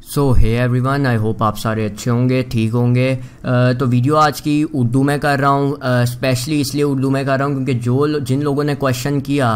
So hey everyone, I hope आप सारे अच्छे होंगे, ठीक होंगे। तो वीडियो आज की उर्दू में कर रहा हूँ, स्पेशली इसलिए उर्दू में कर रहा हूँ क्योंकि जिन लोगों ने क्वेश्चन किया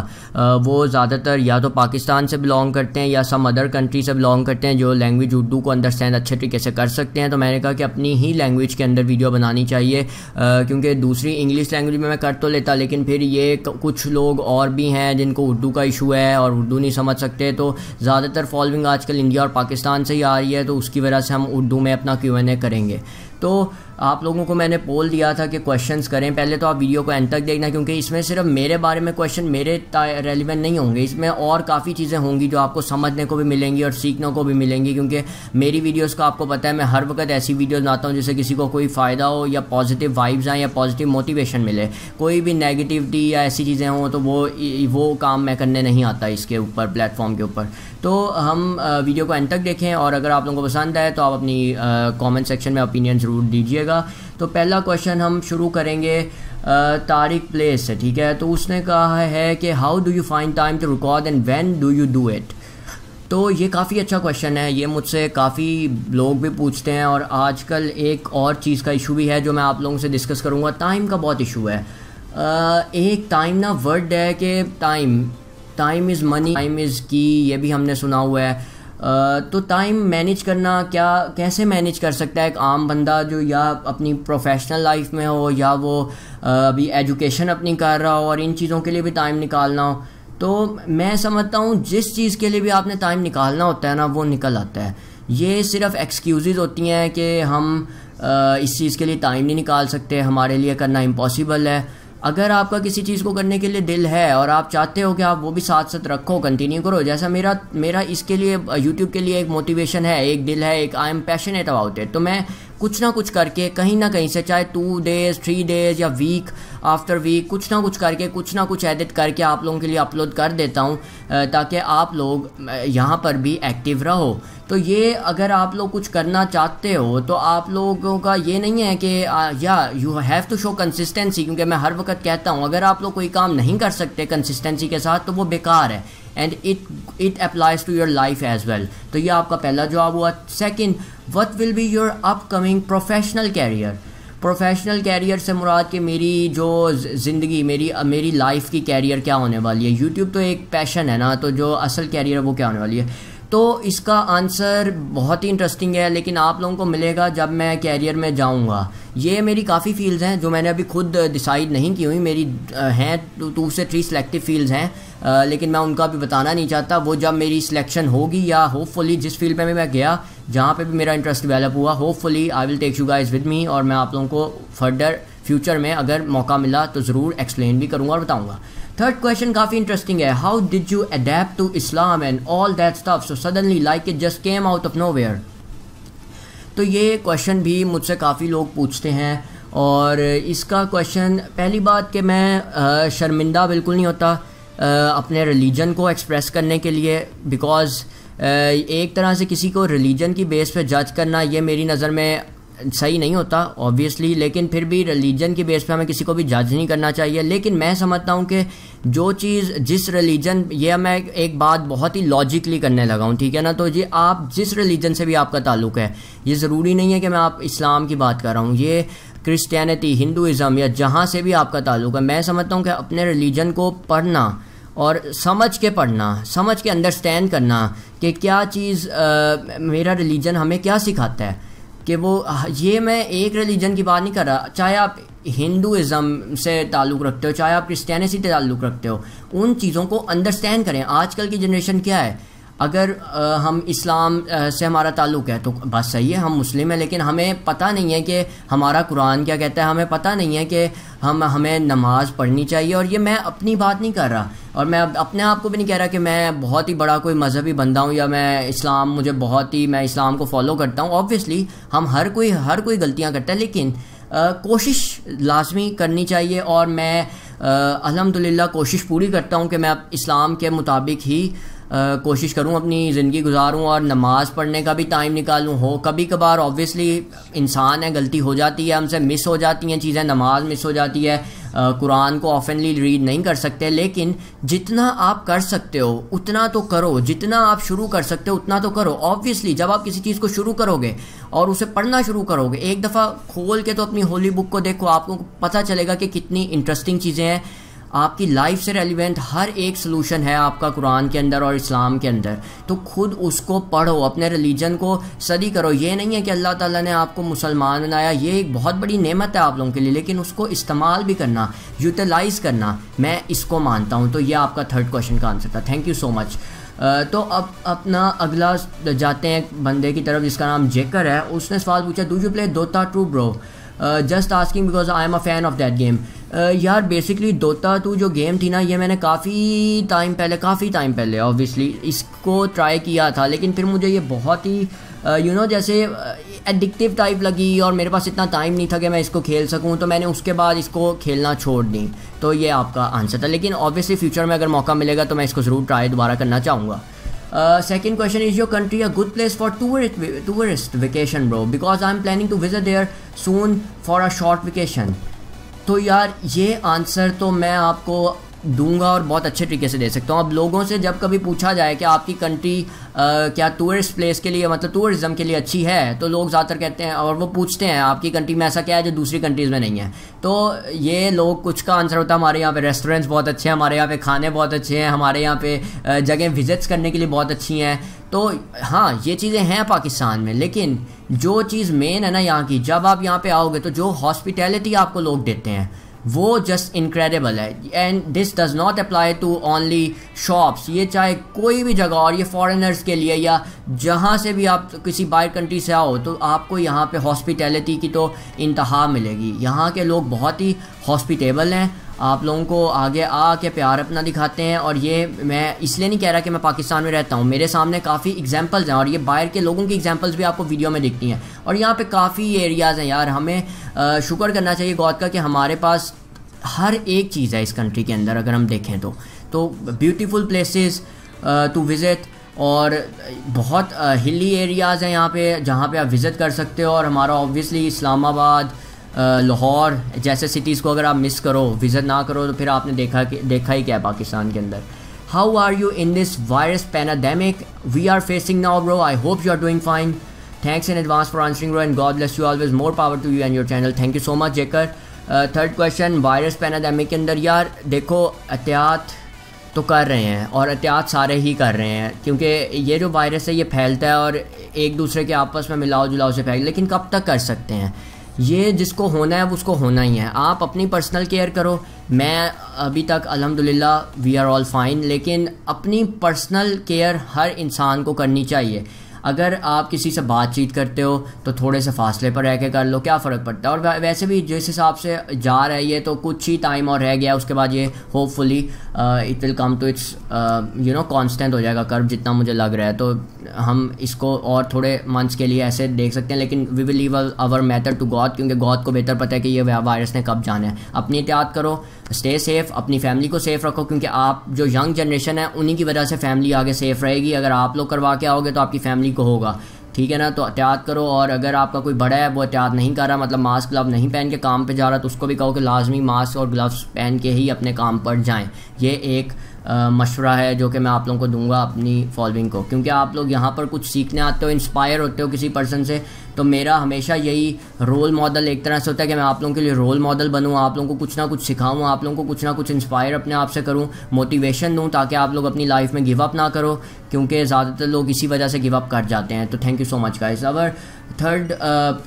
वो ज़्यादातर या तो पाकिस्तान से बिलोंग करते हैं या सम अदर कंट्री से बिलोंग करते हैं जो लैंग्वेज उर्दू को अंडरस्टैंड अच्छे तरीके से कर सकते हैं। तो मैंने कहा कि अपनी ही लैंग्वेज के अंदर वीडियो बनानी चाहिए, क्योंकि दूसरी इंग्लिश लैंग्वेज में मैं कर तो लेता, लेकिन फिर ये कुछ लोग और भी हैं जिनको उर्दू का इशू है और उर्दू नहीं समझ सकते। तो ज़्यादातर फॉलोइंग आजकल इंडिया और पाकिस्तान से ही आ रही है, तो उसकी वजह से हम उर्दू में अपना Q&A करेंगे। तो आप लोगों को मैंने पोल दिया था कि क्वेश्चंस करें। पहले तो आप वीडियो को एंड तक देखना, क्योंकि इसमें सिर्फ मेरे बारे में क्वेश्चन मेरे रेलिवेंट नहीं होंगे, इसमें और काफ़ी चीज़ें होंगी जो आपको समझने को भी मिलेंगी और सीखने को भी मिलेंगी। क्योंकि मेरी वीडियोस का आपको पता है, मैं हर वक्त ऐसी वीडियोस बनाता हूँ जिससे किसी को कोई फ़ायदा हो या पॉजिटिव वाइब्स आएँ या पॉजिटिव मोटिवेशन मिले। कोई भी नेगेटिविटी या ऐसी चीज़ें हों तो वो काम मैं करने नहीं आता इसके ऊपर, प्लेटफॉर्म के ऊपर। तो हम वीडियो को एंड तक देखें, और अगर आप लोगों को पसंद आए तो आप अपनी कमेंट सेक्शन में ओपिनियन ज़रूर दीजिएगा। तो पहला क्वेश्चन हम शुरू करेंगे तारिक प्लेस से, ठीक है। तो उसने कहा है कि how do you find time to record and when do you do it. तो ये काफ़ी अच्छा क्वेश्चन है, ये मुझसे काफ़ी लोग भी पूछते हैं, और आजकल एक और चीज़ का इशू भी है जो मैं आप लोगों से डिस्कस करूँगा। टाइम का बहुत इशू है। एक टाइम ना वर्ड है कि time is money, time is की, ये भी हमने सुना हुआ है। तो टाइम मैनेज करना कैसे मैनेज कर सकता है एक आम बंदा जो या अपनी प्रोफेशनल लाइफ में हो या वो अभी एजुकेशन अपनी कर रहा हो और इन चीज़ों के लिए भी टाइम निकालना हो। तो मैं समझता हूँ जिस चीज़ के लिए भी आपने टाइम निकालना होता है ना, वो निकल आता है। ये सिर्फ एक्सक्यूज़ होती हैं कि हम इस चीज़ के लिए टाइम नहीं निकाल सकते, हमारे लिए करना इम्पॉसिबल है। अगर आपका किसी चीज़ को करने के लिए दिल है और आप चाहते हो कि आप वो भी साथ साथ रखो, कंटिन्यू करो। जैसा मेरा इसके लिए यूट्यूब के लिए एक मोटिवेशन है, एक दिल है, एक I am passionate about it. तो मैं कुछ ना कुछ करके कहीं ना कहीं से, चाहे 2 डेज़ 3 डेज़ या वीक आफ्टर वीक, कुछ ना कुछ करके कुछ ना कुछ एडिट करके आप लोगों के लिए अपलोड कर देता हूँ, ताकि आप लोग यहाँ पर भी एक्टिव रहो। तो ये अगर आप लोग कुछ करना चाहते हो तो आप लोगों का ये नहीं है कि या you have to show consistency, क्योंकि मैं हर वक्त कहता हूँ अगर आप लोग कोई काम नहीं कर सकते कंसिस्टेंसी के साथ तो वो बेकार है, and it applies to your life as well. तो ये आपका पहला जवाब हुआ। Second, what will be your upcoming professional career. Professional career से मुराद कि मेरी जो ज़िंदगी, मेरी लाइफ की कैरियर क्या होने वाली है। यूट्यूब तो एक पैशन है ना, तो जो असल कैरियर है वो क्या होने वाली है। तो इसका आंसर बहुत ही इंटरेस्टिंग है, लेकिन आप लोगों को मिलेगा जब मैं कैरियर में जाऊंगा। ये मेरी काफ़ी फील्ड्स हैं जो मैंने अभी खुद डिसाइड नहीं की हुई, मेरी हैं 2 से 3 सिलेक्टिव फील्ड्स हैं, लेकिन मैं उनका भी बताना नहीं चाहता। वो जब मेरी सिलेक्शन होगी या होपफुली जिस फील्ड में मैं गया, जहाँ पे भी मेरा इंटरेस्ट डेवलप हुआ, hopefully I will take you guys with me, और मैं आप लोगों को फर्दर फ्यूचर में अगर मौका मिला तो ज़रूर एक्सप्लेन भी करूँगा और बताऊँगा। थर्ड क्वेश्चन काफ़ी इंटरेस्टिंग है। How did you adept to Islam and all that stuff so suddenly like it just came out of nowhere. तो ये क्वेश्चन भी मुझसे काफ़ी लोग पूछते हैं, और इसका क्वेश्चन, पहली बात कि मैं शर्मिंदा बिल्कुल नहीं होता अपने रिलीजन को एक्सप्रेस करने के लिए, बिकॉज़ एक तरह से किसी को रिलीजन की बेस पे जज करना ये मेरी नज़र में सही नहीं होता ऑब्वियसली, लेकिन फिर भी रिलीजन की बेस पे हमें किसी को भी जज नहीं करना चाहिए। लेकिन मैं समझता हूँ कि जो चीज़ जिस रिलीजन, ये मैं एक बात बहुत ही लॉजिकली करने लगा हूँ, ठीक है ना। तो ये आप जिस रिलीजन से भी आपका ताल्लुक़ है, ये ज़रूरी नहीं है कि मैं आप इस्लाम की बात कर रहा हूँ, ये क्रिश्चियनिटी, हिंदुज़म या जहाँ से भी आपका ताल्लुक़ है, मैं समझता हूँ कि अपने रिलीजन को पढ़ना और समझ के पढ़ना, समझ के अंडरस्टैंड करना कि क्या चीज़ मेरा रिलीजन हमें क्या सिखाता है, कि वो, ये मैं एक रिलीजन की बात नहीं कर रहा, चाहे आप हिंदुज़म से ताल्लुक़ रखते हो, चाहे आप क्रिश्चियनिटी से ताल्लुक़ रखते हो, उन चीज़ों को अंडरस्टैंड करें। आजकल की जनरेशन क्या है, अगर हम इस्लाम से हमारा ताल्लुक़ है तो बस सही है, हम मुस्लिम हैं, लेकिन हमें पता नहीं है कि हमारा कुरान क्या कहता है, हमें पता नहीं है कि हमें नमाज़ पढ़नी चाहिए। और ये मैं अपनी बात नहीं कर रहा, और मैं अपने आप को भी नहीं कह रहा कि मैं बहुत ही बड़ा कोई मजहबी बंदा हूँ या मैं इस्लाम को फॉलो करता हूँ। ऑब्वियसली हम हर कोई गलतियाँ करता है, लेकिन कोशिश लाजमी करनी चाहिए, और मैं अल्हम्दुलिल्लाह कोशिश पूरी करता हूँ कि मैं इस्लाम के मुताबिक ही कोशिश करूं अपनी ज़िंदगी गुजारूं और नमाज़ पढ़ने का भी टाइम निकालूं। हो कभी कभार ऑब्वियसली इंसान है, गलती हो जाती है, हमसे मिस हो जाती हैं चीज़ें, नमाज मिस हो जाती है, कुरान को ऑफनली रीड नहीं कर सकते, लेकिन जितना आप कर सकते हो उतना तो करो, जितना आप शुरू कर सकते हो उतना तो करो। ऑब्वियसली जब आप किसी चीज़ को शुरू करोगे और उसे पढ़ना शुरू करोगे, एक दफ़ा खोल के तो अपनी होली बुक को देखो, आपको पता चलेगा कि कितनी इंटरेस्टिंग चीज़ें हैं, आपकी लाइफ से रेलिवेंट हर एक सोल्यूशन है आपका कुरान के अंदर और इस्लाम के अंदर। तो खुद उसको पढ़ो, अपने रिलीजन को स्टडी करो। ये नहीं है कि अल्लाह ताला ने आपको मुसलमान बनाया, ये एक बहुत बड़ी नेमत है आप लोगों के लिए, लेकिन उसको इस्तेमाल भी करना, यूटिलाइज करना, मैं इसको मानता हूँ। तो ये आपका थर्ड क्वेश्चन का आंसर था। Thank you so much. तो अब अपना अगला जाते हैं बंदे की तरफ जिसका नाम जेकर है। उसने सवाल पूछा, do you play Dota 2 bro? Just asking because I am a fan of that game. यार बेसिकली डोटा 2 जो गेम थी ना, ये मैंने काफ़ी टाइम पहले ऑब्वियसली इसको ट्राई किया था, लेकिन फिर मुझे ये बहुत ही जैसे एडिक्टिव टाइप लगी और मेरे पास इतना टाइम नहीं था कि मैं इसको खेल सकूं, तो मैंने उसके बाद इसको खेलना छोड़ दी। तो ये आपका आंसर था, लेकिन ऑब्वियसली फ्यूचर में अगर मौका मिलेगा तो मैं इसको ज़रूर ट्राई दोबारा करना चाहूँगा। Second question, is your country a good place for tourist vacation bro? Because I'm planning to visit there soon for a short vacation. तो यार ये आंसर तो मैं आपको दूंगा और बहुत अच्छे तरीके से दे सकता हूँ। अब लोगों से जब कभी पूछा जाए कि आपकी कंट्री क्या टूरिस्ट प्लेस के लिए, मतलब टूरिज़्म के लिए अच्छी है, तो लोग ज़्यादातर कहते हैं और वो पूछते हैं आपकी कंट्री में ऐसा क्या है जो दूसरी कंट्रीज़ में नहीं है। तो ये लोग कुछ का आंसर होता है हमारे यहाँ पे रेस्टोरेंट्स बहुत अच्छे हैं, हमारे यहाँ पे खाने बहुत अच्छे हैं, हमारे यहाँ पे जगह विजिट्स करने के लिए बहुत अच्छी हैं। तो हाँ, ये चीज़ें हैं पाकिस्तान में, लेकिन जो चीज़ मेन है ना यहाँ की, जब आप यहाँ पे आओगे तो जो हॉस्पिटैलिटी आपको लोग देते हैं वो जस्ट इनक्रेडिबल है। And this does not apply to only shops, ये चाहे कोई भी जगह, और ये फॉरेनर्स के लिए या जहाँ से भी आप किसी बाहर कंट्री से आओ तो आपको यहाँ पे हॉस्पिटैलिटी की तो इंतहा मिलेगी। यहाँ के लोग बहुत ही हॉस्पिटेबल हैं, आप लोगों को आगे आके प्यार अपना दिखाते हैं। और ये मैं इसलिए नहीं कह रहा कि मैं पाकिस्तान में रहता हूँ, मेरे सामने काफ़ी एग्जांपल्स हैं और ये बाहर के लोगों की एग्जांपल्स भी आपको वीडियो में दिखती हैं। और यहाँ पे काफ़ी एरियाज़ हैं यार, हमें शुक्र करना चाहिए गॉड का कि हमारे पास हर एक चीज़ है इस कंट्री के अंदर। अगर हम देखें तो ब्यूटीफुल प्लेसेस टू विज़िट और बहुत हिली एरियाज़ हैं यहाँ पे जहाँ पे आप विज़िट कर सकते हो। और हमारा ऑब्वियसली इस्लामाबाद, लाहौर जैसे सिटीज़ को अगर आप मिस करो, विज़िट ना करो, तो फिर आपने देखा ही क्या है पाकिस्तान के अंदर। How are you in this virus pandemic we are facing now bro? I hope you are doing fine. Thanks in advance for answering bro and God bless you always, more power to you and your channel. Thank you so much जेकर। Third question, virus pandemic के अंदर यार देखो एहतियात तो कर रहे हैं और एहतियात सारे ही कर रहे हैं, क्योंकि ये जो वायरस है ये फैलता है और एक दूसरे के आपस में मिलाओ जुलाओ से फैल, लेकिन कब तक कर सकते हैं? ये जिसको होना है उसको होना ही है। आप अपनी पर्सनल केयर करो। मैं अभी तक अल्हम्दुलिल्लाह वी आर ऑल फाइन, लेकिन अपनी पर्सनल केयर हर इंसान को करनी चाहिए। अगर आप किसी से बातचीत करते हो तो थोड़े से फासले पर रह के कर लो, क्या फ़र्क पड़ता है। और वैसे भी जिस हिसाब से जा रहा है ये, तो कुछ ही टाइम और रह गया, उसके बाद ये hopefully it will come to its constant हो जाएगा कर्व, जितना मुझे लग रहा है। तो हम इसको और थोड़े मंथ्स के लिए ऐसे देख सकते हैं, लेकिन we will leave our matter to God, क्योंकि गॉड को बेहतर पता है कि ये वायरस ने कब जाना है। अपनी एहतियात करो, स्टे सेफ़, अपनी फैमिली को सेफ़ रखो, क्योंकि आप जो यंग जनरेशन है उन्हीं की वजह से फैमिली आगे सेफ़ रहेगी। अगर आप लोग करवा के आओगे तो आपकी फैमिली को होगा, ठीक है ना। तो एहतियात करो। और अगर आपका कोई बड़ा है वो एहतियात नहीं कर रहा, मतलब मास्क ग्लव नहीं पहन के काम पे जा रहा, तो उसको भी कहो कि लाजमी मास्क और ग्लव्स पहन के ही अपने काम पर जाएं। ये एक मशवरा है जो कि मैं आप लोगों को दूंगा अपनी फॉलोइंग को, क्योंकि आप लोग यहाँ पर कुछ सीखने आते हो, इंस्पायर होते हो किसी पर्सन से। तो मेरा हमेशा यही रोल मॉडल एक तरह से होता है कि मैं आप लोगों के लिए रोल मॉडल बनूँ, आप लोगों को कुछ ना कुछ सिखाऊँ, आप लोगों को कुछ ना कुछ इंस्पायर अपने आप से करूँ, मोटिवेशन दूँ, ताकि आप लोग अपनी लाइफ में गिव अप ना करो, क्योंकि ज़्यादातर लोग इसी वजह से गिव अप कर जाते हैं। तो thank you so much guys. Our third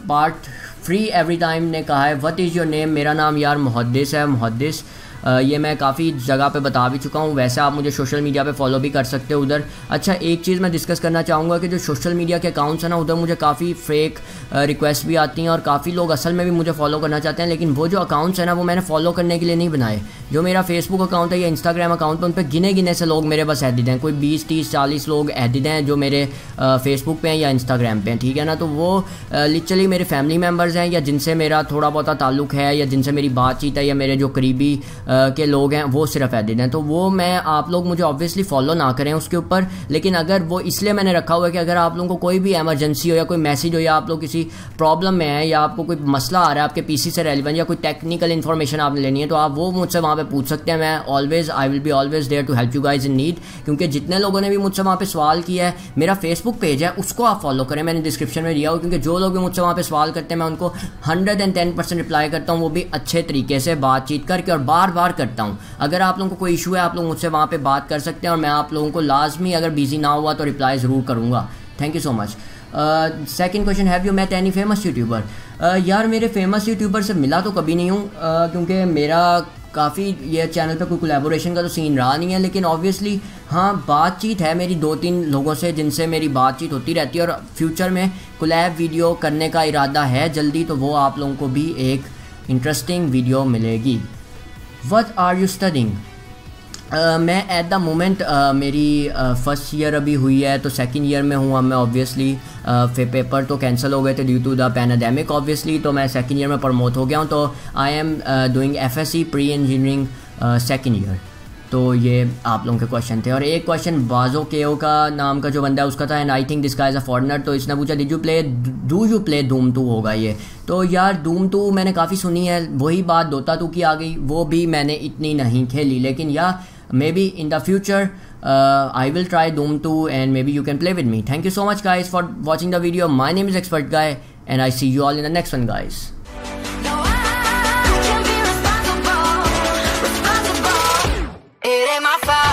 part free every time ने कहा है, व्हाट इज़ योर नेम? मेरा नाम यार मुहद्दिस है, मुहद्दिस। ये मैं काफ़ी जगह पे बता भी चुका हूँ। वैसे आप मुझे सोशल मीडिया पे फॉलो भी कर सकते हो उधर। अच्छा, एक चीज़ मैं डिस्कस करना चाहूँगा कि जो सोशल मीडिया के अकाउंट्स हैं ना, उधर मुझे काफ़ी फेक रिक्वेस्ट भी आती हैं और काफ़ी लोग असल में भी मुझे फॉलो करना चाहते हैं, लेकिन वो जो अकाउंट्स हैं ना वो मैंने फॉलो करने के लिए नहीं बनाए, जो मेरा फेसबुक अकाउंट है या इंस्टाग्राम अकाउंट है, उन पर गिने गिने से लोग मेरे पास एडिड हैं, कोई 20, 30, 40 लोग एडिड हैं जो मेरे फेसबुक पे हैं या इंस्टाग्राम पे हैं, ठीक है ना। तो वो लिटरली मेरे फैमिली मेम्बर्स हैं या जिनसे मेरा थोड़ा बहुत ताल्लुक़ है या जिनसे मेरी बातचीत है या मेरे जो करीबी के लोग हैं वो सिर्फ एडिड हैं। तो वो मैं आप लोग मुझे ऑब्वियसली फॉलो ना करें उसके ऊपर, लेकिन अगर वो इसलिए मैंने रखा हुआ है कि अगर आप लोगों को कोई भी एमरजेंसी हो या कोई मैसेज हो या आप लोग किसी प्रॉब्लम में है या आपको कोई मसला आ रहा है आपके पीसी से रेलिवेंट या कोई टेक्निकल इन्फॉर्मेशन आपने लेनी है, तो आप वो मुझसे वहाँ पे पूछ सकते हैं। मैं I will be always there to help you guys in need. क्योंकि जितने लोगों ने भी मुझसे वहाँ पे सवाल किया है, मेरा फेसबुक पेज है उसको आप फॉलो करें, मैंने डिस्क्रिप्शन में दिया हो। क्योंकि जो लोग भी मुझसे वहाँ पे सवाल करते हैं मैं उनको 110% रिप्लाई करता हूँ, वो भी अच्छे तरीके से बातचीत करके, और बार बार करता हूँ। अगर आप लोगों को कोई इशू है आप लोग मुझसे वहाँ पे बात कर सकते हैं और मैं आप लोगों को लाजमी अगर बिजी ना हुआ तो रिप्लाई ज़रूर करूँगा। Thank you so much. Second question, have you met any famous YouTuber? यार मेरे फेमस यूट्यूबर से मिला तो कभी नहीं हूँ, क्योंकि मेरा काफ़ी ये चैनल पे कोई कोलैबोरेशन का तो सीन रहा नहीं है। लेकिन ऑब्वियसली हाँ, बातचीत है मेरी 2-3 लोगों से जिनसे मेरी बातचीत होती रहती है, और फ्यूचर में कोलैब वीडियो करने का इरादा है जल्दी, तो वो आप लोगों को भी एक इंटरेस्टिंग वीडियो मिलेगी। What are you studying? मैं एट द मोमेंट मेरी फर्स्ट ईयर अभी हुई है, तो सेकंड ईयर में हूँ मैं ऑब्वियसली। फिर पेपर तो कैंसिल हो गए थे due to the pandemic obviously, तो मैं सेकंड ईयर में प्रमोट हो गया हूँ। तो I am doing FSC pre engineering second year. तो ये आप लोगों के क्वेश्चन थे। और एक क्वेश्चन बाजो केओ का नाम का जो बंदा है उसका था, and I think this guys a foreigner. तो इसने पूछा डू यू प्ले धूम 2 होगा ये। तो यार धूम 2 मैंने काफ़ी सुनी है, वही बात दोता 2 की आ गई, वो भी मैंने इतनी नहीं खेली। लेकिन या maybe in the future I will try Doom 2 and maybe you can play with me. Thank you so much guys for watching the video. My name is Expert Guy and I see you all in the next one guys. No, I can be responsible. It ain't my fault.